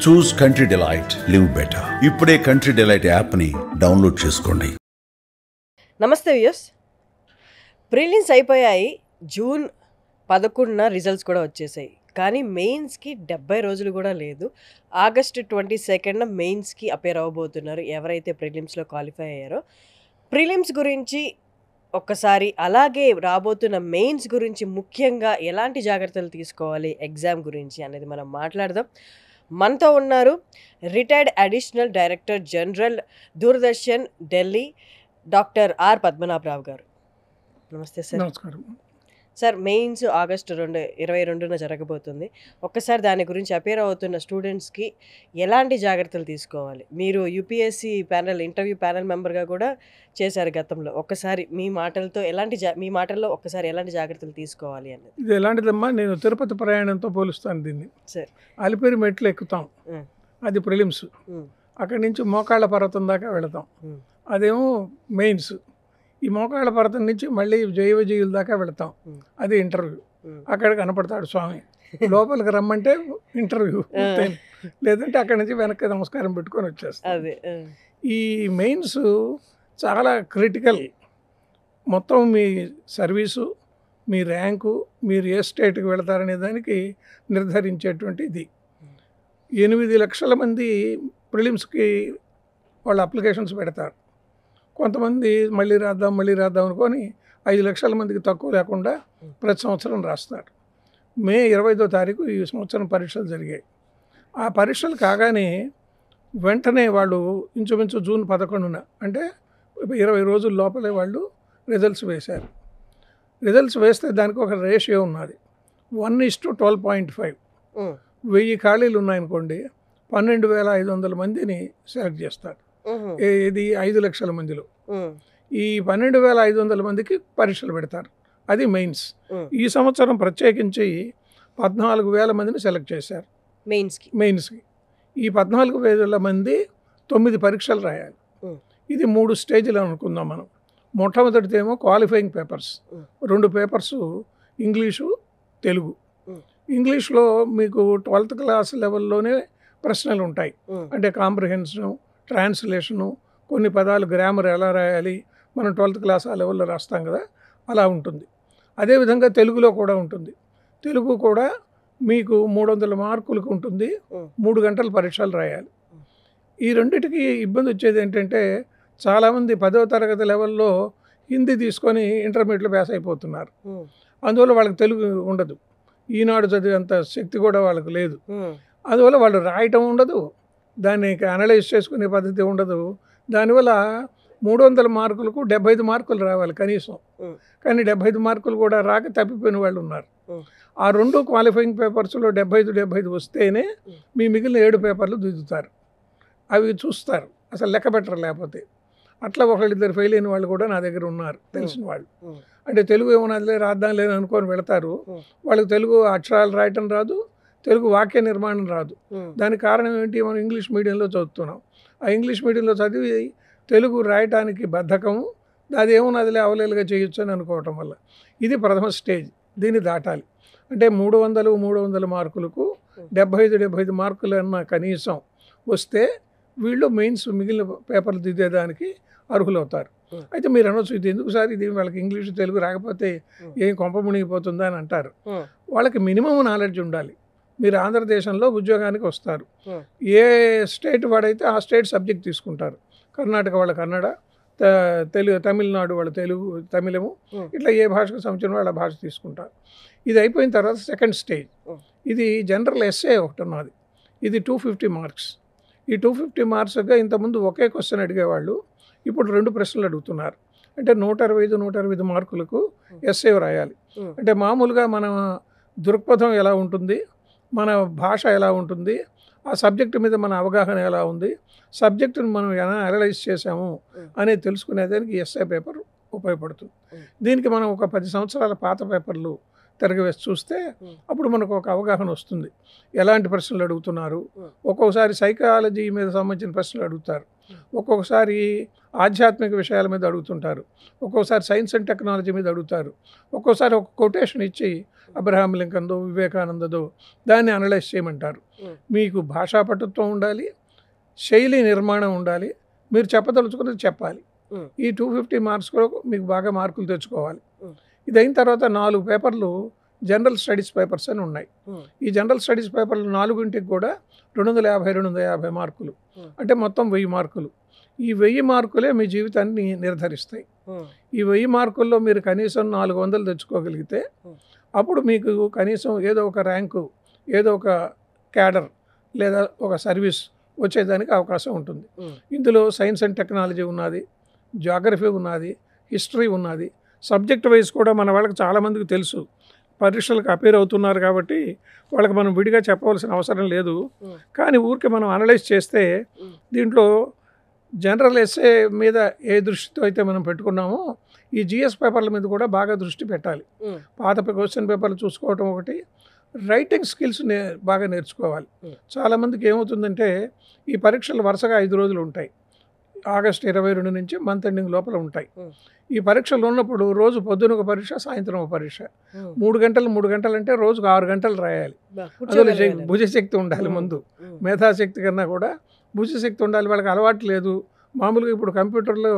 చూస్ country delight, live better. ఇప్పుడే country delight యాప్ని download చేసుకోండి. నమస్తే వ్యూయర్స్. ప్రిలిమ్స్ అయిపోయాయి. జూన్ 11న రిజల్ట్స్ కూడా వచ్చేసాయి. కానీ మెయిన్స్కి 70 రోజులు కూడా లేదు. ఆగస్టు 22న మెయిన్స్కి అపేర్ అవ్వబోతున్నారు ఎవరైతే ప్రిలిమ్స్లో క్వాలిఫై అయ్యారో. ప్రిలిమ్స్ గురించి ఒక్కసారి, అలాగే రాబోతున్న మెయిన్స్ గురించి ముఖ్యంగా ఎలాంటి జాగ్రత్తలు తీసుకోవాలి ఎగ్జామ్ గురించి అనేది మనం మాట్లాడదాం. మనతో ఉన్నారు retired additional director general Doordarshan Delhi doctor R Padmanabharao గారు. నమస్తే సార్. నమస్కారం సార్, మెయిన్స్ ఆగస్టు 22న జరగబోతుంది. ఒక్కసారి దాని గురించి అపేర్ అవుతున్న స్టూడెంట్స్కి ఎలాంటి జాగ్రత్తలు తీసుకోవాలి? మీరు యూపీఎస్సీ ఇంటర్వ్యూ ప్యానెల్ మెంబర్గా కూడా చేశారు గతంలో. ఒక్కసారి మీ మాటల్లో ఒక్కసారి ఎలాంటి జాగ్రత్తలు తీసుకోవాలి అన్నది. ఇది ఎలాంటిదమ్మా, నేను తిరుపతి ప్రయాణంతో పోలుస్తాను దీన్ని. సార్, అలిపిరి మెట్లు ఎక్కుతాం, అది ప్రిలిమ్స్. అక్కడి నుంచి మోకాళ్ళ పర్వతం దాకా వెళతాం, అదేమో మెయిన్స్. ఈ మోకాళ్ళ పర్వతం నుంచి మళ్ళీ జైవజీవుల దాకా వెళతాం, అది ఇంటర్వ్యూ. అక్కడ కనపడతాడు స్వామి, లోపలికి రమ్మంటే ఇంటర్వ్యూ, లేదంటే అక్కడి నుంచి వెనక్కి నమస్కారం పెట్టుకొని వచ్చేస్తాం. ఈ మెయిన్స్ చాలా క్రిటికల్. మొత్తం మీ సర్వీసు, మీ ర్యాంకు, మీరు ఏ స్టేట్కి వెళతారనే దానికి నిర్ధారించేటువంటి ఇది. 8 లక్షల మంది ప్రిలిమ్స్కి వాళ్ళు అప్లికేషన్స్ పెడతారు. కొంతమంది మళ్ళీ రాద్దాం అనుకొని 5 లక్షల మందికి తక్కువ లేకుండా ప్రతి సంవత్సరం రాస్తారు. మే 25వ తారీఖు ఈ సంవత్సరం పరీక్షలు జరిగాయి. ఆ పరీక్షలు కాగానే వెంటనే వాళ్ళు ఇంచుమించు జూన్ 11న, అంటే 20 రోజుల లోపలే వాళ్ళు రిజల్ట్స్ వేశారు. రిజల్ట్స్ వేస్తే దానికి ఒక రేషియో ఉన్నది, 1:12.5. 1000 ఖాళీలు ఉన్నాయనుకోండి, 12,500 మందిని సెలెక్ట్ చేస్తారు. ఇది 5 లక్షల మందిలో. ఈ 12,500 మందికి పరీక్షలు పెడతారు, అది మెయిన్స్. ఈ సంవత్సరం ప్రత్యేకించి 14,000 మందిని సెలెక్ట్ చేశారు మెయిన్స్కి. ఈ 14,000 మంది 9 పరీక్షలు రాయాలి. ఇది 3 స్టేజ్లు అనుకుందాం మనం. మొట్టమొదటిదేమో qualifying papers, 2 papers English, Telugu. ఇంగ్లీష్లో మీకు 12th క్లాస్ లెవెల్లోనే ప్రశ్నలు ఉంటాయి, అంటే కాంప్రిహెన్షను, ట్రాన్స్లేషను, కొన్ని పదాలు గ్రామర్ ఎలా రాయాలి, మనం 12th క్లాస్ ఆ లెవెల్లో రాస్తాం కదా, అలా ఉంటుంది. అదేవిధంగా తెలుగులో కూడా ఉంటుంది. తెలుగు కూడా మీకు 300 మార్కులకు ఉంటుంది, 3 గంటల పరీక్షలు రాయాలి. ఈ రెండిటికి ఇబ్బంది వచ్చేది ఏంటంటే, చాలామంది 10వ తరగతి లెవెల్లో హిందీ తీసుకొని ఇంటర్మీడియట్లో పాస్ అయిపోతున్నారు. అందువల్ల వాళ్ళకి తెలుగు ఉండదు, ఈనాడు చదివేంత శక్తి కూడా వాళ్ళకు లేదు. అందువల్ల వాళ్ళు రాయటం ఉండదు, దాన్ని అనలైజ్ చేసుకునే పద్ధతి ఉండదు. దానివల్ల 300 మార్కులకు 75 మార్కులు రావాలి కనీసం, కానీ 75 మార్కులు కూడా రాక తప్పిపోయిన వాళ్ళు ఉన్నారు. ఆ 2 క్వాలిఫైయింగ్ పేపర్స్లో 75 వస్తేనే మీ మిగిలిన 7 పేపర్లు దిద్దుతారు. అవి చూస్తారు, అసలు లెక్క పెట్టరు లేకపోతే. అట్లా 1-2 ఫెయిల్ అయిన వాళ్ళు కూడా నా దగ్గర ఉన్నారు, తెలిసిన వాళ్ళు. అంటే తెలుగు ఏమన్నా రాద్దాం లేని అనుకొని వెళతారు, వాళ్ళకి తెలుగు అక్షరాలు రాయటం రాదు, తెలుగు వాక్య నిర్మాణం రాదు. దానికి కారణం ఏంటి? మనం ఇంగ్లీష్ మీడియంలో చదువుతున్నాం. ఆ ఇంగ్లీష్ మీడియంలో చదివి తెలుగు రాయటానికి బద్ధకము, అదేమున్నదిలే అవలేలుగా చేయొచ్చు అని అనుకోవటం వల్ల. ఇది ప్రథమ స్టేజ్, దీన్ని దాటాలి. అంటే 300 మార్కులకు 75 మార్కులు అన్న కనీసం వస్తే వీళ్ళు మెయిన్స్ మిగిలిన పేపర్లు దిద్దేదానికి అర్హులవుతారు. అయితే మీరు అనొచ్చు, ఇది ఎందుకు సార్, ఇది వాళ్ళకి ఇంగ్లీష్ తెలుగు రాకపోతే ఏం కొంప మునిగిపోతుందా అని అంటారు. వాళ్ళకి మినిమం నాలెడ్జ్ ఉండాలి. మీరు ఆంధ్రదేశంలో ఉద్యోగానికి వస్తారు, ఏ స్టేట్ వాడైతే ఆ స్టేట్ సబ్జెక్ట్ తీసుకుంటారు. కర్ణాటక వాళ్ళ కన్నడ, తమిళనాడు వాళ్ళ తెలుగు, తమిళము, ఇట్లా ఏ భాషకు సంబంధించిన వాళ్ళ భాష తీసుకుంటారు. ఇది అయిపోయిన తర్వాత సెకండ్ స్టేజ్, ఇది జనరల్ ఎస్ఏ ఒకటి ఉన్నది. ఇది 250 మార్క్స్. ఈ 250 మార్క్స్గా ఇంతకుముందు ఒకే క్వశ్చన్ అడిగేవాళ్ళు, ఇప్పుడు 2 ప్రశ్నలు అడుగుతున్నారు. అంటే 125 మార్కులకు ఎస్ఏ రాయాలి. అంటే మామూలుగా మన దృక్పథం ఎలా ఉంటుంది, మన భాష ఎలా ఉంటుంది, ఆ సబ్జెక్టు మీద మన అవగాహన ఎలా ఉంది, సబ్జెక్టును మనం ఎలా అనలైజ్ చేసాము అనేది తెలుసుకునేదానికి ఎస్ఏ పేపర్ ఉపయోగపడుతుంది. దీనికి మనం ఒక 10 సంవత్సరాల పాత పేపర్లు తిరగవేసి చూస్తే అప్పుడు మనకు ఒక అవగాహన వస్తుంది, ఎలాంటి ప్రశ్నలు అడుగుతున్నారు. ఒక్కొక్కసారి సైకాలజీ మీద సంబంధించిన ప్రశ్నలు అడుగుతారు, ఒక్కొక్కసారి ఆధ్యాత్మిక విషయాల మీద అడుగుతుంటారు, ఒక్కొక్కసారి సైన్స్ అండ్ టెక్నాలజీ మీద అడుగుతారు, ఒక్కోసారి ఒక కొటేషన్ ఇచ్చి అబ్రహాం లింకన్దో వివేకానందదో దాన్ని అనలైజ్ చేయమంటారు. మీకు భాషా పటుత్వం ఉండాలి, శైలి నిర్మాణం ఉండాలి, మీరు చెప్పదలుచుకున్నది చెప్పాలి. ఈ 250 మార్క్స్లో మీకు బాగా మార్కులు తెచ్చుకోవాలి. ఇది అయిన తర్వాత 4 పేపర్లు జనరల్ స్టడీస్ పేపర్స్ అని ఉన్నాయి. ఈ జనరల్ స్టడీస్ పేపర్లు 4ంటికి కూడా 250 మార్కులు, అంటే మొత్తం 1000 మార్కులు. ఈ 1000 మార్కులే మీ జీవితాన్ని నిర్ధారిస్తాయి. ఈ 1000 మార్కుల్లో మీరు కనీసం 400 తెచ్చుకోగలిగితే అప్పుడు మీకు కనీసం ఏదో ఒక ర్యాంకు, ఏదో ఒక క్యాడర్ లేదా ఒక సర్వీస్ వచ్చేదానికి అవకాశం ఉంటుంది. ఇందులో సైన్స్ అండ్ టెక్నాలజీ ఉన్నది, జాగ్రఫీ ఉన్నది, హిస్టరీ ఉన్నది. సబ్జెక్ట్ వైజ్ కూడా మన వాళ్ళకి చాలామందికి తెలుసు, పరీక్షలకు అపేర్ అవుతున్నారు కాబట్టి వాళ్ళకి మనం విడిగా చెప్పవలసిన అవసరం లేదు. కానీ ఊరికి మనం అనలైజ్ చేస్తే దీంట్లో జనరల్ ఎస్ఏ మీద ఏ దృష్టితో అయితే మనం పెట్టుకున్నామో ఈ జిఎస్ పేపర్ల మీద కూడా బాగా దృష్టి పెట్టాలి. పాత క్వశ్చన్ పేపర్లు చూసుకోవటం ఒకటి, రైటింగ్ స్కిల్స్ బాగా నేర్చుకోవాలి. చాలామందికి ఏమవుతుందంటే ఈ పరీక్షలు వరుసగా 5 రోజులు ఉంటాయి. ఆగస్టు 22 నుంచి మంత్ ఎండింగ్ లోపల ఉంటాయి. ఈ పరీక్షలు ఉన్నప్పుడు రోజు పొద్దున ఒక పరీక్ష, సాయంత్రం ఒక పరీక్ష. 3 గంటలు అంటే రోజుకు 6 గంటలు రాయాలి. అందులో భుజశక్తి ఉండాలి. ముందు మేధాశక్తి కన్నా కూడా భుజశక్తి ఉండాలి. వాళ్ళకి అలవాటు లేదు. మామూలుగా ఇప్పుడు కంప్యూటర్లో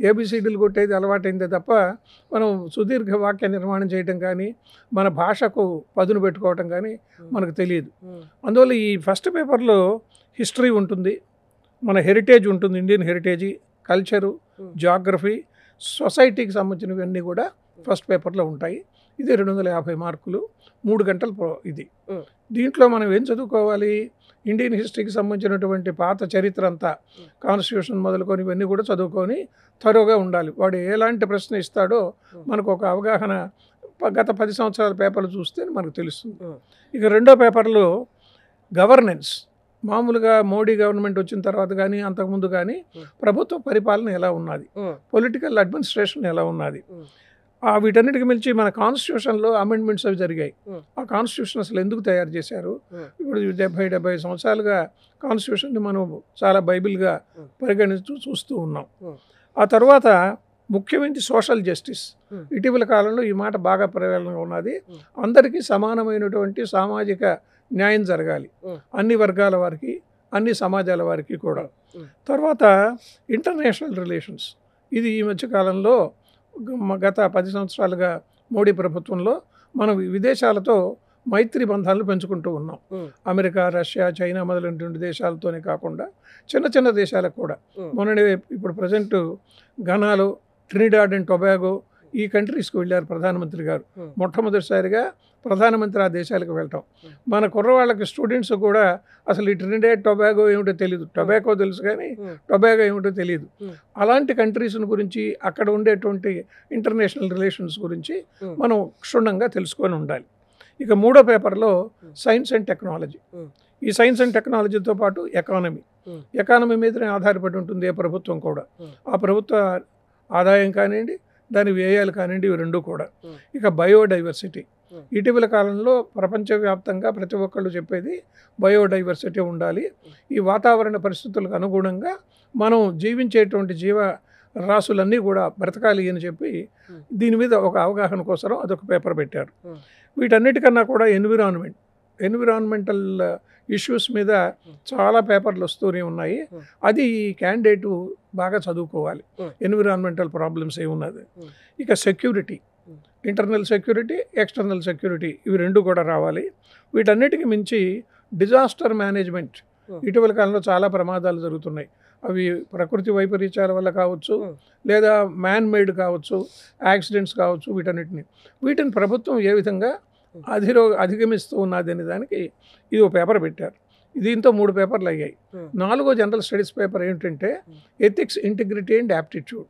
ఏబిసిడీలు కొట్టేది అలవాటైందే తప్ప మనం సుదీర్ఘ వాక్య నిర్మాణం చేయటం కానీ మన భాషకు పదును పెట్టుకోవటం కానీ మనకు తెలియదు. అందువల్ల ఈ ఫస్ట్ పేపర్లో హిస్టరీ ఉంటుంది, మన హెరిటేజ్ ఉంటుంది, ఇండియన్ హెరిటేజీ, కల్చరు, జాగ్రఫీ, సొసైటీకి సంబంధించినవన్నీ కూడా ఫస్ట్ పేపర్లో ఉంటాయి. ఇది 250 మార్కులు, 3 గంటలు ఇది. దీంట్లో మనం ఏం చదువుకోవాలి? ఇండియన్ హిస్టరీకి సంబంధించినటువంటి పాత చరిత్ర అంతా, కాన్స్టిట్యూషన్ మొదలుకొని ఇవన్నీ కూడా చదువుకొని త్వరగా ఉండాలి. వాడు ఎలాంటి ప్రశ్న ఇస్తాడో మనకు ఒక అవగాహన గత 10 సంవత్సరాల పేపర్లు చూస్తే మనకు తెలుస్తుంది. ఇక రెండో పేపర్లో గవర్నెన్స్, మామూలుగా మోడీ గవర్నమెంట్ వచ్చిన తర్వాత కానీ అంతకుముందు కానీ ప్రభుత్వ పరిపాలన ఎలా ఉన్నది, పొలిటికల్ అడ్మినిస్ట్రేషన్ ఎలా ఉన్నది, వీటన్నిటికి మించి మన కాన్స్టిట్యూషన్లో అమెండ్మెంట్స్ అవి జరిగాయి. ఆ కాన్స్టిట్యూషన్ అసలు ఎందుకు తయారు చేశారు? ఇప్పుడు 70 సంవత్సరాలుగా కాన్స్టిట్యూషన్ని మనం చాలా బైబిల్గా పరిగణిస్తూ చూస్తూ ఉన్నాం. ఆ తర్వాత ముఖ్యమైనది సోషల్ జస్టిస్. ఇటీవల కాలంలో ఈ మాట బాగా ప్రవేళంగా ఉన్నది. అందరికీ సమానమైనటువంటి సామాజిక న్యాయం జరగాలి, అన్ని వర్గాల వారికి, అన్ని సమాజాల వారికి కూడా. తర్వాత ఇంటర్నేషనల్ రిలేషన్స్, ఇది ఈ మధ్యకాలంలో గత 10 సంవత్సరాలుగా మోడీ ప్రభుత్వంలో మనం విదేశాలతో మైత్రి బంధాలను పెంచుకుంటూ ఉన్నాం. అమెరికా, రష్యా, చైనా మొదలైనటువంటి దేశాలతోనే కాకుండా చిన్న చిన్న దేశాలకు కూడా. మొన్ననే ఇప్పుడు ప్రజెంట్ ఘనాలో, ట్రినిడాడ్ అండ్ టొబాగో ఈ కంట్రీస్కి వెళ్ళారు ప్రధానమంత్రి గారు. మొట్టమొదటిసారిగా ప్రధానమంత్రి ఆ దేశాలకు వెళ్ళటం. మన కుర్రవాళ్ళకి స్టూడెంట్స్ కూడా అసలు ఈ ట్రినిడాడ్ టొబాగో ఏమిటో తెలియదు, టొబాకో తెలుసు కానీ టొబాగో ఏమిటో తెలియదు. అలాంటి కంట్రీస్ని గురించి, అక్కడ ఉండేటువంటి ఇంటర్నేషనల్ రిలేషన్స్ గురించి మనం క్షుణ్ణంగా తెలుసుకొని ఉండాలి. ఇక మూడో పేపర్లో సైన్స్ అండ్ టెక్నాలజీ. ఈ సైన్స్ అండ్ టెక్నాలజీతో పాటు ఎకానమీ మీదనే ఆధారపడి ఉంటుంది ఏ ప్రభుత్వం కూడా. ఆ ప్రభుత్వ ఆదాయం కానివ్వండి, దాని వ్యయాలు కానివ్వండి, ఇవి రెండు కూడా. ఇక బయోడైవర్సిటీ, ఇటీవల కాలంలో ప్రపంచవ్యాప్తంగా ప్రతి ఒక్కళ్ళు చెప్పేది బయోడైవర్సిటీ ఉండాలి. ఈ వాతావరణ పరిస్థితులకు అనుగుణంగా మనం జీవించేటువంటి జీవ రాసులన్నీ కూడా బ్రతకాలి అని చెప్పి దీని మీద ఒక అవగాహన కోసం అదొక పేపర్ పెట్టారు. వీటన్నిటికన్నా కూడా ఎన్విరాన్మెంటల్ ఇష్యూస్ మీద చాలా పేపర్లు వస్తూనే ఉన్నాయి. అది క్యాండిడేటు బాగా చదువుకోవాలి, ఎన్విరాన్మెంటల్ ప్రాబ్లమ్స్ ఏమున్నది. ఇక security, internal security, external security, ఇవి రెండు కూడా రావాలి. వీటన్నిటికి మించి డిజాస్టర్ మేనేజ్మెంట్, ఇటీవల కాలంలో చాలా ప్రమాదాలు జరుగుతున్నాయి. అవి ప్రకృతి వైపరీత్యాల వల్ల కావచ్చు, లేదా మ్యాన్ మేడ్ కావచ్చు, యాక్సిడెంట్స్ కావచ్చు. వీటిని ప్రభుత్వం ఏ విధంగా అధిగమిస్తూ ఉన్నది అనే దానికి ఇది ఒక పేపర్ పెట్టారు. దీంతో 3 పేపర్లు అయ్యాయి. 4వ జనరల్ స్టడీస్ పేపర్ ఏంటంటే ఎథిక్స్, ఇంటిగ్రిటీ అండ్ యాప్టిట్యూడ్.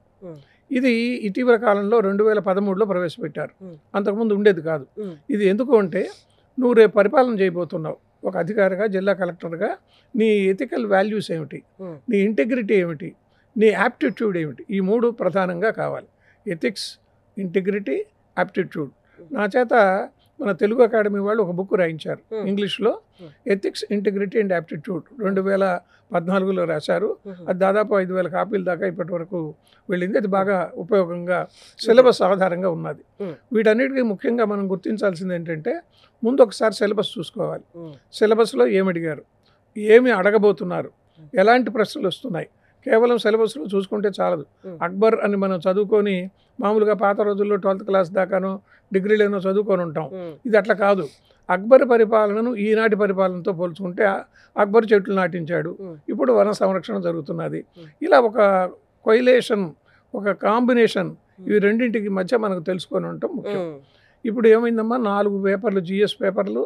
ఇది ఇటీవల కాలంలో 2013లో ప్రవేశపెట్టారు. అంతకుముందు ఉండేది కాదు. ఇది ఎందుకు అంటే, నువ్వు రేపు పరిపాలన చేయబోతున్నావు ఒక అధికారిగా, జిల్లా కలెక్టర్గా. నీ ఎథికల్ వాల్యూస్ ఏమిటి, నీ ఇంటిగ్రిటీ ఏమిటి, నీ యాప్టిట్యూడ్ ఏమిటి, ఈ 3 ప్రధానంగా కావాలి. Ethics, integrity, aptitude. నా చేత మన తెలుగు అకాడమీ వాళ్ళు ఒక బుక్ రాయించారు ఇంగ్లీష్లో, ఎథిక్స్, ఇంటిగ్రిటీ అండ్ యాప్టిట్యూడ్ 2014లో రాశారు. అది దాదాపు 5,000 కాపీల దాకా ఇప్పటి వరకు వెళ్ళింది. అది బాగా ఉపయోగంగా సిలబస్ ఆధారంగా ఉన్నది. వీటన్నిటికీ ముఖ్యంగా మనం గుర్తించాల్సింది ఏంటంటే ముందు ఒకసారి సిలబస్ చూసుకోవాలి. సిలబస్లో ఏమి అడిగారు, ఏమి అడగబోతున్నారు, ఎలాంటి ప్రశ్నలు వస్తున్నాయి. కేవలం సిలబస్లో చూసుకుంటే చాలదు. అక్బర్ అని మనం చదువుకొని మామూలుగా పాత రోజుల్లో 12th క్లాస్ దాకానో డిగ్రీలోనో చదువుకొని ఉంటాం. ఇది అట్లా కాదు. అక్బర్ పరిపాలనను ఈనాటి పరిపాలనతో పోల్చుకుంటే అక్బర్ చెట్లు నాటించాడు, ఇప్పుడు వన సంరక్షణ జరుగుతున్నది. ఇలా ఒక కొయిలేషన్, ఒక కాంబినేషన్, ఇవి రెండింటికి మధ్య మనకు తెలుసుకొని ఉంటాం ముఖ్యం. ఇప్పుడు ఏమైందమ్మా, 4 పేపర్లు, జిఎస్ పేపర్లు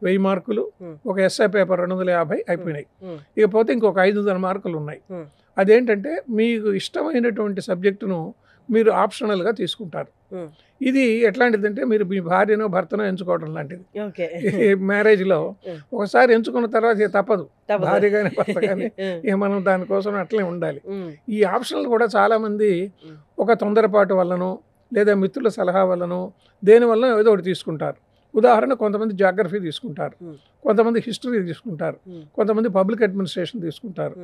1000 మార్కులు, ఒక ఎస్ఐ పేపర్ 250 అయిపోయినాయి. ఇకపోతే ఇంకొక 500 మార్కులు ఉన్నాయి. అదేంటంటే మీకు ఇష్టమైనటువంటి సబ్జెక్టును మీరు ఆప్షనల్గా తీసుకుంటారు. ఇది ఎట్లాంటిదంటే మీరు మీ భార్యనో భర్తనో ఎంచుకోవడం లాంటిది. మ్యారేజ్లో ఒకసారి ఎంచుకున్న తర్వాత తప్పదు, భార్య కానీ భర్త కానీ మనం దానికోసం అట్లే ఉండాలి. ఈ ఆప్షన్లు కూడా చాలామంది ఒక తొందరపాటు వల్లనో లేదా మిత్రుల సలహా వల్లనో దేనివల్ల ఏదో ఒకటి తీసుకుంటారు. ఉదాహరణ, కొంతమంది జాగ్రఫీ తీసుకుంటారు, కొంతమంది హిస్టరీ తీసుకుంటారు, కొంతమంది పబ్లిక్ అడ్మినిస్ట్రేషన్ తీసుకుంటారు.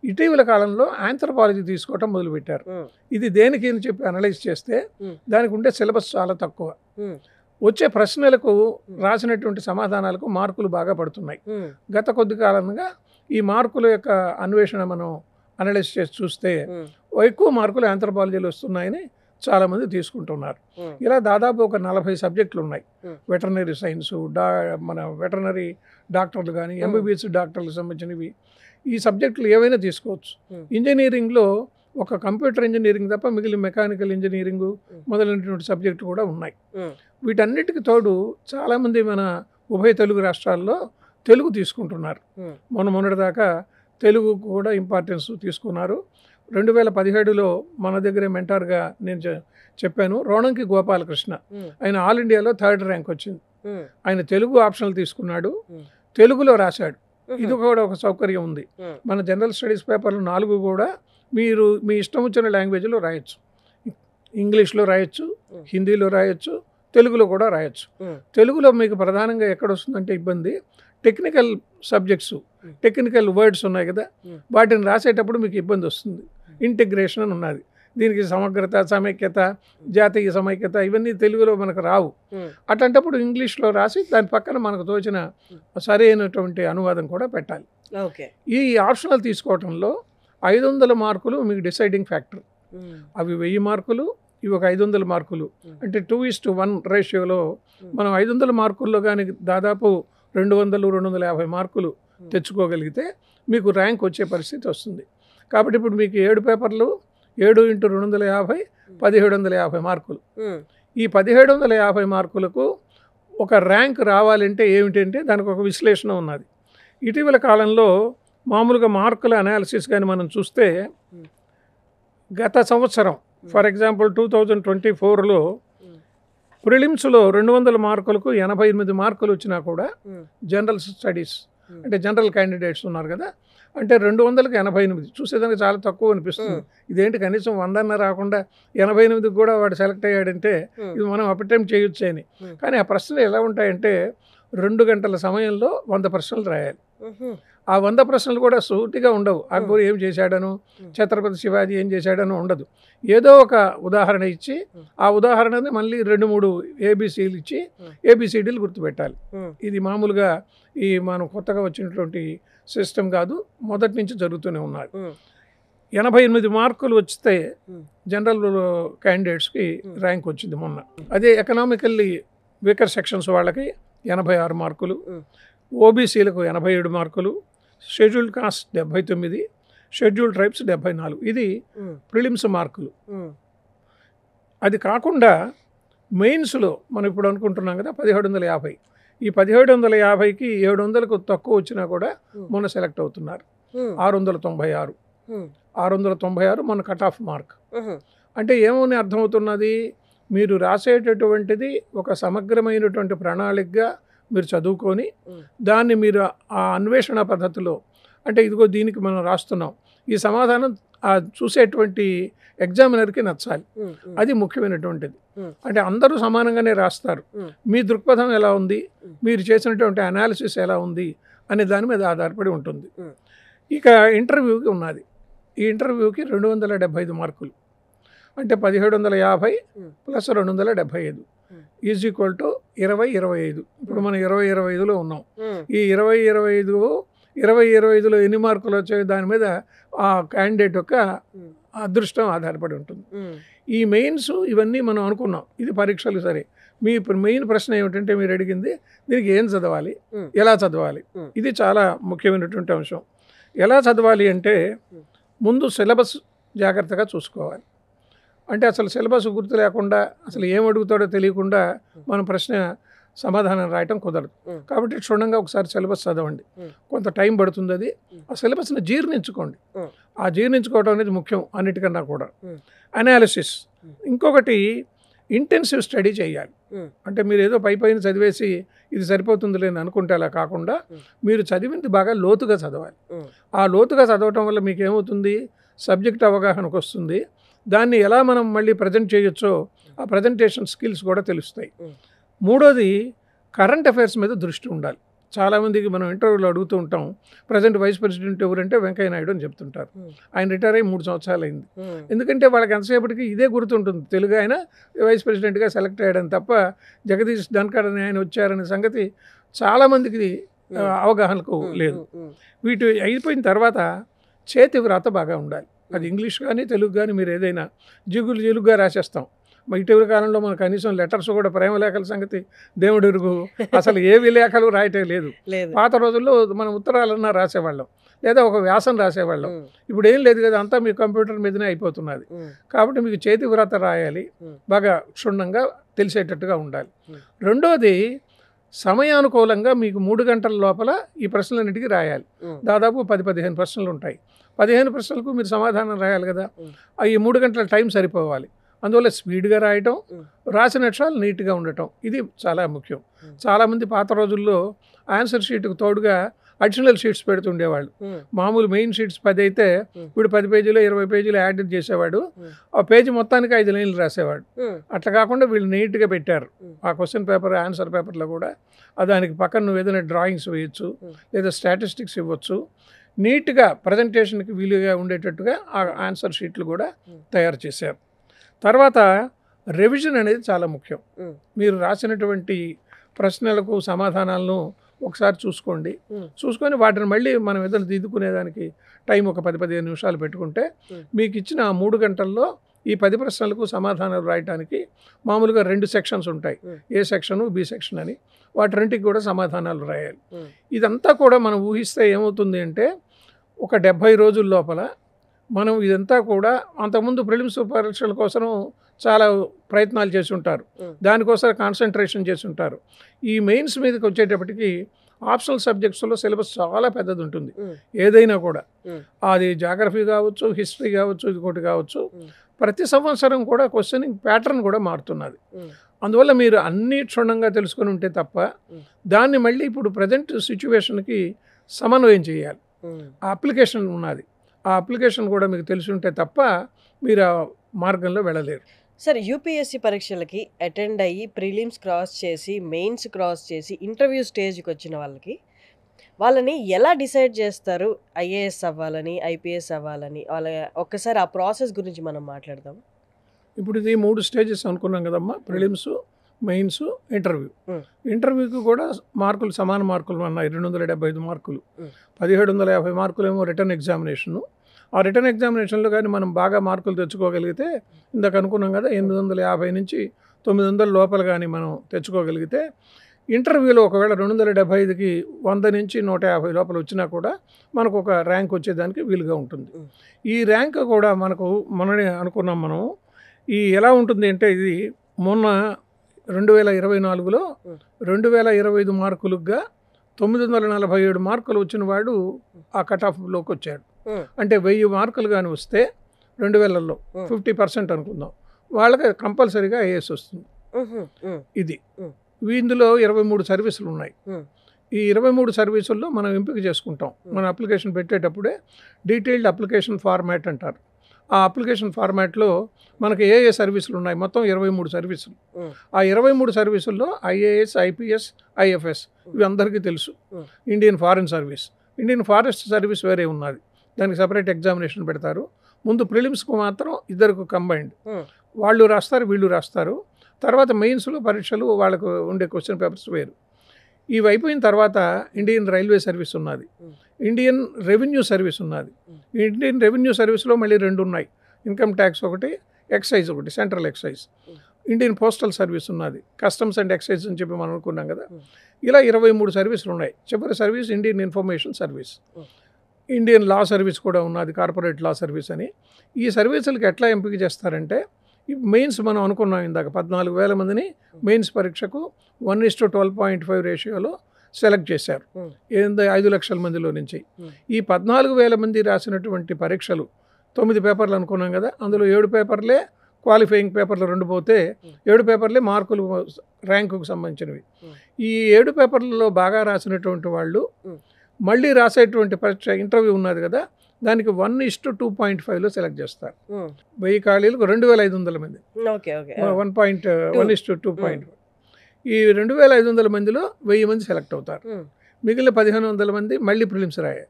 ఇటీవల కాలంలో ఆంథ్రోపాలజీ తీసుకోవటం మొదలుపెట్టారు. ఇది దేనికి అని చెప్పి అనలైజ్ చేస్తే దానికి ఉండే సిలబస్ చాలా తక్కువ. వచ్చే ప్రశ్నలకు రాసినటువంటి సమాధానాలకు మార్కులు బాగా పడుతున్నాయి. గత కొద్ది కాలంగా ఈ మార్కుల యొక్క అన్వేషణ మనం అనలైజ్ చేసి చూస్తే ఎక్కువ మార్కులు ఆంథ్రోపాలజీలో వస్తున్నాయని చాలామంది తీసుకుంటున్నారు. ఇలా దాదాపు ఒక 40 సబ్జెక్టులు ఉన్నాయి. వెటర్నరీ సైన్సు, మన వెటర్నరీ డాక్టర్లు కానీ, ఎంబీబీఎస్ డాక్టర్లకు సంబంధించినవి, ఈ సబ్జెక్టులు ఏవైనా తీసుకోవచ్చు. ఇంజనీరింగ్లో ఒక కంప్యూటర్ ఇంజనీరింగ్ తప్ప మిగిలిన మెకానికల్ ఇంజనీరింగు మొదలైనటువంటి సబ్జెక్టులు కూడా ఉన్నాయి. వీటన్నిటికి తోడు చాలామంది మన ఉభయ తెలుగు రాష్ట్రాల్లో తెలుగు తీసుకుంటున్నారు. మొన్నటిదాకా తెలుగు కూడా ఇంపార్టెన్స్ తీసుకున్నారు. 2017లో మన దగ్గరే మెంటార్గా నేను చెప్పాను, రోణంకి గోపాలకృష్ణ. ఆయన ఆల్ ఇండియాలో 3rd ర్యాంక్ వచ్చింది. ఆయన తెలుగు ఆప్షనల్ తీసుకున్నాడు, తెలుగులో రాశాడు. ఇది కూడా ఒక సౌకర్యం ఉంది. మన జనరల్ స్టడీస్ పేపర్లు 4 కూడా మీరు మీ ఇష్టం వచ్చిన లాంగ్వేజ్లో రాయొచ్చు. ఇంగ్లీష్లో రాయొచ్చు, హిందీలో రాయొచ్చు, తెలుగులో కూడా రాయొచ్చు. తెలుగులో మీకు ప్రధానంగా ఎక్కడ వస్తుందంటే ఇబ్బంది, టెక్నికల్ సబ్జెక్ట్స్, టెక్నికల్ వర్డ్స్ ఉన్నాయి కదా, వాటిని రాసేటప్పుడు మీకు ఇబ్బంది వస్తుంది. ఇంటిగ్రేషన్ అని ఉన్నది, దీనికి సమగ్రత, సమైక్యత, జాతీయ సమైక్యత ఇవన్నీ తెలుగులో మనకు రావు. అట్లాంటప్పుడు ఇంగ్లీష్లో రాసి దాని పక్కన మనకు తోచిన సరైనటువంటి అనువాదం కూడా పెట్టాలి. ఈ ఆప్షనల్ తీసుకోవటంలో 500 మార్కులు మీకు డిసైడింగ్ ఫ్యాక్టర్. అవి 1000 మార్కులు, ఇవి ఒక 500 మార్కులు. అంటే 2:1 రేషియోలో మనం 500 మార్కుల్లో కానీ దాదాపు 200-250 మార్కులు తెచ్చుకోగలిగితే మీకు ర్యాంక్ వచ్చే పరిస్థితి వస్తుంది. కాబట్టి ఇప్పుడు మీకు 7 పేపర్లు 7 × 250 1750 మార్కులు. ఈ 1750 మార్కులకు ఒక ర్యాంక్ రావాలంటే ఏమిటంటే దానికి ఒక విశ్లేషణ ఉన్నది. ఇటీవల కాలంలో మామూలుగా మార్కుల అనాలిసిస్ కానీ మనం చూస్తే గత సంవత్సరం ఫర్ ఎగ్జాంపుల్ 2024లో ప్రిలిమ్స్లో 200 మార్కులకు 88 మార్కులు వచ్చినా కూడా జనరల్ స్టడీస్ అంటే జనరల్ క్యాండిడేట్స్ ఉన్నారు కదా, అంటే 200కి 88 చూసేదానికి చాలా తక్కువ అనిపిస్తుంది. ఇదేంటి కనీసం 100 రాకుండా 88కి కూడా వాడు సెలెక్ట్ అయ్యాడంటే ఇది మనం అటెంప్ట్ చేయొచ్చు అని. కానీ ఆ ప్రశ్నలు ఎలా ఉంటాయంటే 2 గంటల సమయంలో 100 ప్రశ్నలు రాయాలి. ఆ 100 ప్రశ్నలు కూడా సూటిగా ఉండవు. అక్బర్ ఏం చేశాడను, ఛత్రపతి శివాజీ ఏం చేశాడను ఉండదు. ఏదో ఒక ఉదాహరణ ఇచ్చి ఆ ఉదాహరణని మళ్ళీ 2-3 ఏబిసిలు ఇచ్చి ఏబిసిడీలు గుర్తుపెట్టాలి. ఇది మామూలుగా ఈ మనం కొత్తగా వచ్చినటువంటి సిస్టమ్ కాదు, మొదటి నుంచి జరుగుతూనే ఉన్నది. 88 మార్కులు వస్తే జనరల్ క్యాండిడేట్స్కి ర్యాంక్ వచ్చింది మొన్న. అదే ఎకనామికల్లీ వీకర్ సెక్షన్స్ వాళ్ళకి 86 మార్కులు, ఓబీసీలకు 87 మార్కులు, షెడ్యూల్డ్ కాస్ట్ 79, షెడ్యూల్డ్ ట్రైబ్స్ 74. ఇది ప్రిలిమ్స్ మార్కులు. అది కాకుండా మెయిన్స్లో మనం ఇప్పుడు అనుకుంటున్నాం కదా 1750. ఈ 1750కి 700కు తక్కువ వచ్చినా కూడా మొన్న సెలెక్ట్ అవుతున్నారు. 696 మొన్న కట్ ఆఫ్ మార్క్. అంటే ఏమని అర్థమవుతున్నది, మీరు రాసేటటువంటిది ఒక సమగ్రమైనటువంటి ప్రణాళికగా మీరు చదువుకొని దాన్ని మీరు ఆ అన్వేషణ పద్ధతిలో అంటే ఇదిగో దీనికి మనం రాస్తున్నాం, ఈ సమాధానం ఆ చూసేటువంటి ఎగ్జామినర్కి నచ్చాలి. అది ముఖ్యమైనటువంటిది. అంటే అందరూ సమానంగానే రాస్తారు. మీ దృక్పథం ఎలా ఉంది, మీరు చేసినటువంటి అనాలిసిస్ ఎలా ఉంది అనే దాని మీద ఆధారపడి ఉంటుంది. ఇక ఇంటర్వ్యూకి ఉన్నది. ఈ ఇంటర్వ్యూకి 275 మార్కులు, అంటే 1750 ప్లస్ 275 ఈజ్ ఈక్వల్ టు 20-25. ఇప్పుడు మనం 20-25లో ఉన్నాం. ఈ 20-25లో ఎన్ని మార్కులు వచ్చాయో దాని మీద ఆ క్యాండిడేట్ యొక్క అదృష్టం ఆధారపడి ఉంటుంది. ఈ మెయిన్స్ ఇవన్నీ మనం అనుకున్నాం, ఇది పరీక్షలు సరే. మీ మెయిన్ ప్రశ్న ఏమిటంటే మీరు అడిగింది దీనికి ఏం చదవాలి, ఎలా చదవాలి. ఇది చాలా ముఖ్యమైనటువంటి అంశం. ఎలా చదవాలి అంటే ముందు సిలబస్ జాగ్రత్తగా చూసుకోవాలి. అంటే అసలు సిలబస్ గుర్తు లేకుండా అసలు ఏం అడుగుతాడో తెలియకుండా మనం ప్రశ్న సమాధానం రాయటం కుదరదు. కాబట్టి క్షుణ్ణంగా ఒకసారి సిలబస్ చదవండి. కొంత టైం పడుతుంది. అది ఆ సిలబస్ని జీర్ణించుకోండి. ఆ జీర్ణించుకోవడం అనేది ముఖ్యం అన్నిటికన్నా కూడా. అనాలిసిస్, ఇంకొకటి ఇంటెన్సివ్ స్టడీ చేయాలి. అంటే మీరు ఏదో పైన చదివేసి ఇది సరిపోతుందిలే అని అనుకుంటే అలా కాకుండా మీరు చదివింది బాగా లోతుగా చదవాలి. ఆ లోతుగా చదవటం వల్ల మీకు ఏమవుతుంది, సబ్జెక్ట్ అవగాహనకు వస్తుంది. దాన్ని ఎలా మనం మళ్ళీ ప్రజెంట్ చేయొచ్చో ఆ ప్రజెంటేషన్ స్కిల్స్ కూడా తెలుస్తాయి. మూడోది కరెంట్ అఫైర్స్ మీద దృష్టి ఉండాలి. చాలామందికి మనం ఇంటర్వ్యూలో అడుగుతూ ఉంటాం, ప్రజెంట్ వైస్ ప్రెసిడెంట్ ఎవరంటే వెంకయ్య నాయుడు అని చెప్తుంటారు. ఆయన రిటైర్ అయ్యి 3 సంవత్సరాలు అయింది. ఎందుకంటే వాళ్ళకి ఎంతసేపటికి ఇదే గుర్తుంటుంది, తెలుగు ఆయన వైస్ ప్రెసిడెంట్గా సెలెక్ట్ అయ్యాడని తప్ప జగదీష్ ధన్కర్ అని ఆయన వచ్చారనే సంగతి చాలామందికి అవగాహనకు లేదు. వీటి అయిపోయిన తర్వాత చేతి వ్రాత బాగా ఉండాలి. అది ఇంగ్లీష్ కానీ తెలుగు కానీ మీరు ఏదైనా జిలుగుగా రాసేస్తాం. ఇటీవల కాలంలో మన కనీసం లెటర్స్ కూడా ప్రేమ లేఖల సంగతి దేవుడు ఎరుగు, అసలు ఏవి లేఖలు రాయటం లేదు. పాత రోజుల్లో మనం ఉత్తరాలన్నా రాసేవాళ్ళం, లేదా ఒక వ్యాసం రాసేవాళ్ళం. ఇప్పుడు ఏం లేదు కదా, అంతా మీ కంప్యూటర్ మీదనే అయిపోతున్నది. కాబట్టి మీకు చేతి వ్రాత రాయాలి, బాగా క్షుణ్ణంగా తెలిసేటట్టుగా ఉండాలి. రెండోది సమయానుకూలంగా మీకు 3 గంటల లోపల ఈ ప్రశ్నలన్నిటికీ రాయాలి. దాదాపు 10-15 ప్రశ్నలు ఉంటాయి. 15 ప్రశ్నలకు మీరు సమాధానం రాయాలి కదా. ఈ 3 గంటల టైం సరిపోవాలి. అందువల్ల స్పీడ్గా రాయటం, రాసిన అక్షరాలు నీట్గా ఉండటం, ఇది చాలా ముఖ్యం. చాలామంది పాత రోజుల్లో ఆన్సర్ షీట్కు తోడుగా అడిషనల్ షీట్స్ పెడుతుండేవాళ్ళు. మామూలు మెయిన్ షీట్స్ 10 అయితే వీడు 10 పేజీలో 20 పేజీలు యాడ్ చేసేవాడు. ఆ పేజీ మొత్తానికి 5 లైన్లు రాసేవాడు. అట్లా కాకుండా వీళ్ళు నీట్గా పెట్టారు. ఆ క్వశ్చన్ పేపర్ ఆన్సర్ పేపర్లో కూడా దానికి పక్కన నువ్వు ఏదైనా డ్రాయింగ్స్ వేయచ్చు, లేదా స్టాటిస్టిక్స్ ఇవ్వచ్చు. నీట్గా ప్రజెంటేషన్కి వీలుగా ఉండేటట్టుగా ఆ ఆన్సర్ షీట్లు కూడా తయారు చేశారు. తర్వాత రివిజన్ అనేది చాలా ముఖ్యం. మీరు రాసినటువంటి ప్రశ్నలకు సమాధానాలను ఒకసారి చూసుకొని వాటిని మళ్ళీ మనం ఏదైనా దిద్దుకునేదానికి టైం ఒక 10-15 నిమిషాలు పెట్టుకుంటే మీకు ఇచ్చిన 3 గంటల్లో ఈ 10 ప్రశ్నలకు సమాధానాలు రాయడానికి మామూలుగా 2 సెక్షన్స్ ఉంటాయి, ఏ సెక్షను బి సెక్షన్ అని. వాటి రెంటికి కూడా సమాధానాలు రాయాలి. ఇదంతా కూడా మనం ఊహిస్తే ఏమవుతుంది అంటే ఒక 70 రోజుల లోపల మనం ఇదంతా కూడా అంతకుముందు ప్రిలిమ్స్ పరీక్షల కోసం చాలా ప్రయత్నాలు చేసి ఉంటారు, దానికోసం కాన్సన్ట్రేషన్ చేసి ఉంటారు. ఈ మెయిన్స్ మీదకి వచ్చేటప్పటికి ఆప్షనల్ సబ్జెక్ట్స్లో సిలబస్ చాలా పెద్దది ఉంటుంది. ఏదైనా కూడా అది జాగ్రఫీ కావచ్చు, హిస్టరీ కావచ్చు, ఇంకోటి కావచ్చు. ప్రతి సంవత్సరం కూడా క్వశ్చనింగ్ ప్యాటర్న్ కూడా మారుతున్నది. అందువల్ల మీరు అన్ని క్షుణ్ణంగా తెలుసుకొని ఉంటే తప్ప దాన్ని మళ్ళీ ఇప్పుడు ప్రజెంట్ సిచ్యువేషన్కి సమన్వయం చేయాలి. ఆ అప్లికేషన్ ఉన్నది, ఆ అప్లికేషన్ కూడా మీకు తెలిసి ఉంటే తప్ప మీరు ఆ మార్గంలో వెళ్ళలేరు. సార్, యూపీఎస్సీ పరీక్షలకి అటెండ్ అయ్యి ప్రిలిమ్స్ క్రాస్ చేసి మెయిన్స్ క్రాస్ చేసి ఇంటర్వ్యూ స్టేజ్కి వచ్చిన వాళ్ళని ఎలా డిసైడ్ చేస్తారు ఐఏఎస్ అవ్వాలని, ఐపీఎస్ అవ్వాలని? వాళ్ళ ఒక్కసారి ఆ ప్రాసెస్ గురించి మనం మాట్లాడదాం. ఇప్పుడు ఇది 3 స్టేజెస్ అనుకున్నాం కదమ్మా, ప్రిలిమ్స్, మెయిన్స్, ఇంటర్వ్యూ. ఇంటర్వ్యూకి కూడా మార్కులు సమాన మార్కులు ఉన్నాయి, 275 మార్కులు. 1750 మార్కులు ఏమో రిటర్న్ ఎగ్జామినేషను. ఆ రిటర్న్ ఎగ్జామినేషన్లో కానీ మనం బాగా మార్కులు తెచ్చుకోగలిగితే, ఇందాక అనుకున్నాం కదా 850 నుంచి 900 లోపల కానీ మనం తెచ్చుకోగలిగితే, ఇంటర్వ్యూలో ఒకవేళ 275కి 100 నుంచి 150 లోపల వచ్చినా కూడా మనకు ఒక ర్యాంక్ వచ్చేదానికి వీలుగా ఉంటుంది. ఈ ర్యాంక్ కూడా మననే అనుకున్నాం మనం. ఎలా ఉంటుంది అంటే ఇది మొన్న 2024లో 2025 మార్కులుగా 947 మార్కులు వచ్చిన వాడు ఆ కట్ ఆఫ్లోకి వచ్చాడు. అంటే 1000 మార్కులు కానీ వస్తే 2000లో 50% అనుకుందాం, వాళ్ళకి కంపల్సరీగా ఐఏఎస్ వస్తుంది. ఇది ఇందులో 23 సర్వీసులు ఉన్నాయి. ఈ 23 సర్వీసుల్లో మనం ఎంపిక చేసుకుంటాం. మన అప్లికేషన్ పెట్టేటప్పుడే డీటెయిల్డ్ అప్లికేషన్ ఫార్మాట్ అంటారు. ఆ అప్లికేషన్ ఫార్మాట్లో మనకి ఏ సర్వీసులు ఉన్నాయి, మొత్తం 23 సర్వీసులు. ఆ 23 సర్వీసుల్లో ఐఏఎస్, ఐపీఎస్, ఐఎఫ్ఎస్ ఇవి అందరికీ తెలుసు. Indian foreign service, Indian forest service వేరే ఉన్నది, దానికి సపరేట్ ఎగ్జామినేషన్ పెడతారు. ముందు ప్రిలిమ్స్కు మాత్రం ఇద్దరికి కంబైన్డ్, వాళ్ళు రాస్తారు వీళ్ళు రాస్తారు. తర్వాత మెయిన్స్లో పరీక్షలు వాళ్ళకు ఉండే క్వశ్చన్ పేపర్స్ వేరు. ఇవి అయిపోయిన తర్వాత ఇండియన్ రైల్వే సర్వీస్ ఉన్నది, ఇండియన్ రెవెన్యూ సర్వీస్ ఉన్నది. ఇండియన్ రెవెన్యూ సర్వీస్లో మళ్ళీ 2 ఉన్నాయి, ఇన్కమ్ ట్యాక్స్ ఒకటి, ఎక్సైజ్ ఒకటి, central excise. Indian postal service ఉన్నది, కస్టమ్స్ అండ్ ఎక్సైజ్ అని చెప్పి మనం అనుకున్నాం కదా. ఇలా 23 సర్వీసులు ఉన్నాయి. చివరి service Indian information service. Indian లా సర్వీస్ కూడా ఉన్నది, కార్పొరేట్ లా సర్వీస్ అని. ఈ సర్వీసులకి ఎట్లా ఎంపిక చేస్తారంటే, మెయిన్స్ మనం అనుకున్నాం ఇందాక 14,000 మందిని మెయిన్స్ పరీక్షకు 1:12.5 రేషియోలో సెలెక్ట్ చేశారు 5 లక్షల మందిలో నుంచి. ఈ 14,000 మంది రాసినటువంటి పరీక్షలు 9 పేపర్లు అనుకున్నాం కదా, అందులో 7 పేపర్లే క్వాలిఫైయింగ్ పేపర్లు 2 పోతే 7 పేపర్లే మార్కులు ర్యాంకుకు సంబంధించినవి. ఈ 7 పేపర్లలో బాగా రాసినటువంటి వాళ్ళు మళ్ళీ రాసేటువంటి పరీక్ష ఇంటర్వ్యూ ఉన్నది కదా, దానికి 1:2.5లో సెలెక్ట్ చేస్తారు. 1000 ఖాళీలకు 2,500 మంది, 1:2.5. ఈ 2,500 మందిలో 1000 మంది సెలెక్ట్ అవుతారు. మిగిలిన 1,500 మంది మళ్ళీ ప్రిలిమ్స్ రాయాలి,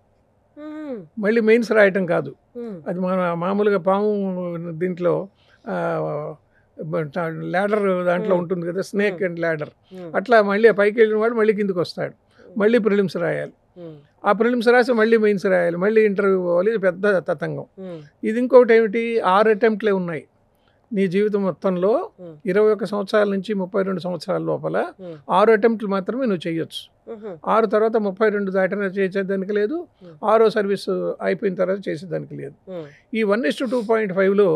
మళ్ళీ మెయిన్స్ రాయటం కాదు. అది మన మామూలుగా పాము దీంట్లో ల్యాడర్ దాంట్లో ఉంటుంది కదా, స్నేక్ అండ్ ల్యాడర్, అట్లా మళ్ళీ పైకి వెళ్ళిన వాడు మళ్ళీ కిందికి వస్తాడు, మళ్ళీ ప్రిలిమ్స్ రాయాలి. ఆ ప్రిలిమ్స్ రాసి మళ్ళీ మెయిన్స్ రాయాలి, మళ్ళీ ఇంటర్వ్యూ పోవాలి. ఇది పెద్ద తతంగం. ఇది ఇంకొకటి ఏమిటి, 6 అటెంప్ట్లే ఉన్నాయి నీ జీవితం మొత్తంలో. 21 సంవత్సరాల నుంచి 32 సంవత్సరాల లోపల 6 అటెంప్ట్లు మాత్రమే నువ్వు చేయొచ్చు. 6 తర్వాత 32 దాటిన చేసేదానికి లేదు, 6వ సర్వీస్ అయిపోయిన తర్వాత చేసేదానికి లేదు. ఈ 1:2.5లో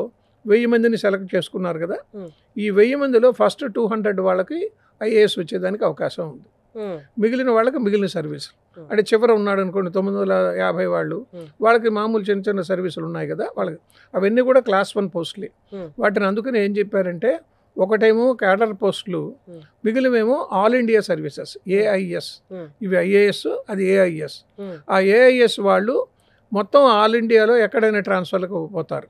1000 మందిని సెలెక్ట్ చేసుకున్నారు కదా, ఈ 1000 మందిలో ఫస్ట్ 200 వాళ్ళకి ఐఏఎస్ వచ్చేదానికి అవకాశం ఉంది. మిగిలిన వాళ్ళకి మిగిలిన సర్వీసులు, అంటే చివర ఉన్నాడు అనుకోండి 950 వాళ్ళు, వాళ్ళకి మామూలు చిన్న చిన్న సర్వీసులు ఉన్నాయి కదా వాళ్ళకి, అవన్నీ కూడా క్లాస్ 1 పోస్టులే. వాటిని అందుకని ఏం చెప్పారంటే, ఒకటేమో క్యాడర్ పోస్టులు, మిగిలినేమో ఆల్ ఇండియా సర్వీసెస్ ఏఐఎస్. ఇవి ఐఏఎస్, అది ఏఐఎస్. ఆ ఏఐఎస్ వాళ్ళు మొత్తం ఆల్ ఇండియాలో ఎక్కడైనా ట్రాన్స్ఫర్లకు పోతారు.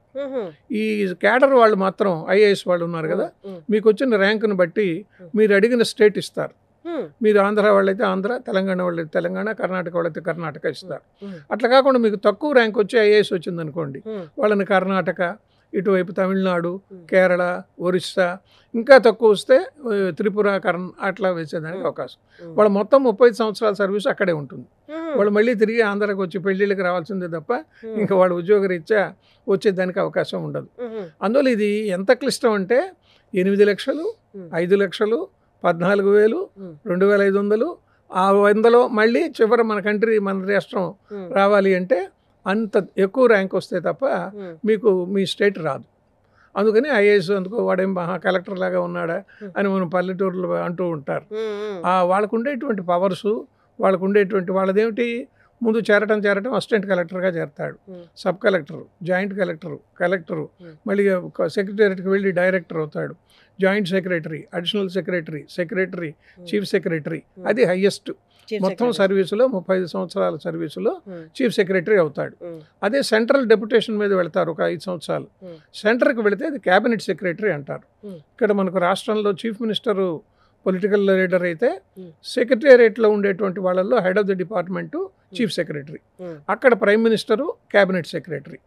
ఈ క్యాడర్ వాళ్ళు మాత్రం ఐఏఎస్ వాళ్ళు ఉన్నారు కదా, మీకు వచ్చిన ర్యాంకును బట్టి మీరు అడిగిన స్టేట్ ఇస్తారు. మీరు ఆంధ్ర వాళ్ళైతే ఆంధ్ర, తెలంగాణ వాళ్ళైతే తెలంగాణ, కర్ణాటక వాళ్ళైతే కర్ణాటక ఇస్తారు. అట్లా కాకుండా మీకు తక్కువ ర్యాంక్ వచ్చి ఐఏఎస్ వచ్చింది అనుకోండి, వాళ్ళని కర్ణాటక, ఇటువైపు తమిళనాడు, కేరళ, ఒరిస్సా, ఇంకా తక్కువ వస్తే త్రిపుర, అట్లా వేసేదానికి అవకాశం. వాళ్ళు మొత్తం 35 సంవత్సరాల సర్వీస్ అక్కడే ఉంటుంది. వాళ్ళు మళ్ళీ తిరిగి ఆంధ్రాకి వచ్చి పెళ్ళిళ్ళకి రావాల్సిందే తప్ప ఇంకా వాళ్ళ ఉద్యోగరీత్యా వచ్చేదానికి అవకాశం ఉండదు. అందువల్ల ఇది ఎంత క్లిష్టం అంటే 8 లక్షలు, 5 లక్షలు, 14,000, 2,500, ఆ 100లో మళ్ళీ చివర మన కంట్రీ, మన రాష్ట్రం రావాలి అంటే అంత ఎక్కువ ర్యాంక్ వస్తే తప్ప మీకు మీ స్టేట్ రాదు. అందుకని ఐఏఎస్ అందుకో వాడేం కలెక్టర్ లాగా ఉన్నాడా అని మనం పల్లెటూరులో అంటూ ఉంటారు. వాళ్ళకు ఉండేటువంటి పవర్సు, వాళ్ళకు ఉండేటువంటి వాళ్ళదేమిటి, ముందు చేరటం అసిస్టెంట్ కలెక్టర్గా చేరతాడు, సబ్ కలెక్టరు, జాయింట్ కలెక్టరు, మళ్ళీ సెక్రటేరియట్కి వెళ్ళి డైరెక్టర్ అవుతాడు, joint secretary, additional secretary, chief secretary, అది హైయెస్ట్ మొత్తం సర్వీసులో 35 సంవత్సరాల సర్వీసులో చీఫ్ సెక్రటరీ అవుతాడు. అదే సెంట్రల్ డెప్యుటేషన్ మీద వెళ్తారు ఒక 5 సంవత్సరాలు, సెంటర్కి వెళితే అది క్యాబినెట్ సెక్రటరీ అంటారు. ఇక్కడ మనకు రాష్ట్రంలో చీఫ్ మినిస్టరు పొలిటికల్ లీడర్ అయితే, సెక్రటేరియట్లో ఉండేటువంటి వాళ్ళల్లో head of the department chief secretary, అక్కడ ప్రైమ్ మినిస్టరు క్యాబినెట్ సెక్రటరీ.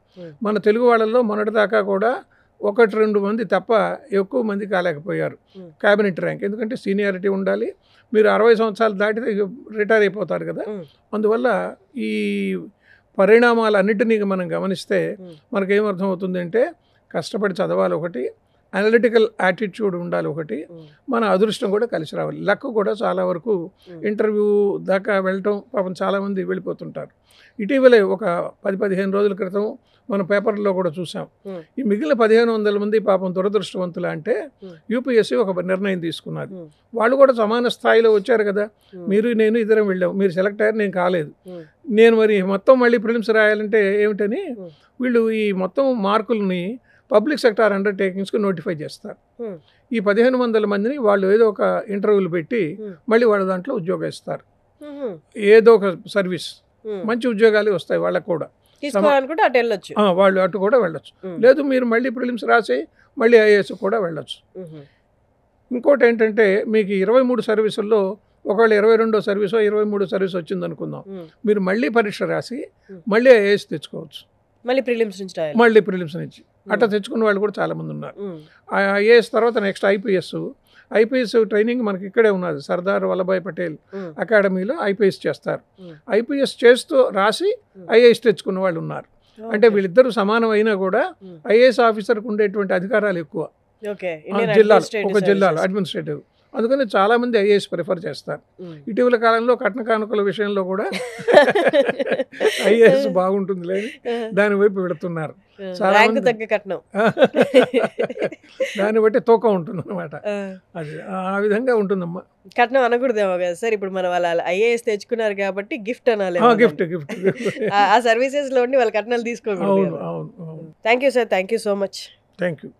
మన తెలుగు వాళ్ళల్లో మొన్నటిదాకా కూడా 1-2 మంది తప్ప ఎక్కువ మంది కాలేకపోయారు క్యాబినెట్ ర్యాంక్. ఎందుకంటే సీనియారిటీ ఉండాలి, మీరు 60 సంవత్సరాలు దాటితే రిటైర్ అయిపోతారు కదా. అందువల్ల ఈ పరిణామాలన్నిటినీ మనం గమనిస్తే మనకేమర్థం అవుతుందంటే, కష్టపడి చదవాలి ఒకటి, అనలిటికల్ యాటిట్యూడ్ ఉండాలి ఒకటి, మన అదృష్టం కూడా కలిసి రావాలి. లక్ కూడా చాలా వరకు ఇంటర్వ్యూ దాకా వెళ్ళటం పాపం చాలామంది వెళ్ళిపోతుంటారు. ఇటీవలే ఒక 10-15 రోజుల క్రితం మన పేపర్లో కూడా చూసాం, ఈ మిగిలిన 1,500 మంది పాపం దురదృష్టవంతులు అంటే యూపీఎస్సీ ఒక నిర్ణయం తీసుకున్నది. వాళ్ళు కూడా సమాన స్థాయిలో వచ్చారు కదా, మీరు నేను ఇద్దరం వెళ్ళాం, మీరు సెలెక్ట్ అయ్యారు, నేను కాలేదు, నేను మరి మొత్తం మళ్ళీ ప్రిలిమ్స్ రాయాలంటే ఏమిటని వీళ్ళు ఈ మొత్తం మార్కుల్ని పబ్లిక్ సెక్టార్ అండర్టేకింగ్స్కి నోటిఫై చేస్తారు. ఈ 1,500 మందిని వాళ్ళు ఏదో ఒక ఇంటర్వ్యూలు పెట్టి మళ్ళీ వాళ్ళ దాంట్లో ఉద్యోగం ఇస్తారు, ఏదో ఒక సర్వీస్, మంచి ఉద్యోగాలు వస్తాయి వాళ్ళకు కూడా. తీసుకోవాలనుకుంటే అటు వెళ్ళొచ్చు. వాళ్ళు అటు కూడా వెళ్ళొచ్చు. లేదు మీరు మళ్ళీ ప్రిలిమ్స్ రాసి మళ్ళీ ఐఏఎస్ కూడా వెళ్ళొచ్చు. ఇంకోటి ఏంటంటే మీకు 23 సర్వీసుల్లో ఒకవేళ 22వ సర్వీసో 23వ సర్వీస్ వచ్చింది అనుకుందాం, మీరు మళ్ళీ పరీక్ష రాసి మళ్ళీ ఐఏఎస్ తెచ్చుకోవచ్చు. మళ్ళీ ప్రిలిమ్స్ నుంచి రాయాలి. మళ్ళీ ప్రిలిమ్స్ నుంచి అట్లా తెచ్చుకున్న వాళ్ళు కూడా చాలామంది ఉన్నారు. ఐఏఎస్ తర్వాత నెక్స్ట్ ఐపీఎస్ ట్రైనింగ్ మనకి ఇక్కడే ఉన్నది, సర్దార్ వల్లభాయ్ పటేల్ అకాడమీలో ఐపీఎస్ చేస్తారు. ఐపీఎస్ చేస్తూ రాసి ఐఏఎస్ తెచ్చుకున్న వాళ్ళు ఉన్నారు. అంటే వీళ్ళిద్దరూ సమానం అయినా కూడా ఐఏఎస్ ఆఫీసర్కి ఉండేటువంటి అధికారాలు ఎక్కువ ఒక జిల్లాలో అడ్మినిస్ట్రేటివ్. అందుకని చాలామంది ఐఏఎస్ ప్రిఫర్ చేస్తారు. ఇటీవల కాలంలో కట్న కానుకల విషయంలో కూడా ఐఏఎస్ బాగుంటుంది లేదు, దాని వైపు వెళుతున్నారు. దాన్ని బట్టి తూకం ఉంటుంది అనమాట. అది ఆ విధంగా ఉంటుందమ్మా. కట్నం అనకూడదేమో కదా సార్, ఇప్పుడు మన వాళ్ళు ఐఏఎస్ తెచ్చుకున్నారు కాబట్టి గిఫ్ట్ అనాలి. గిఫ్ట్ ఆ సర్వీసెస్ లో వాళ్ళు కట్నాలు తీసుకోకూడదు. అవును. Thank you sir, thank you so much. Thank you.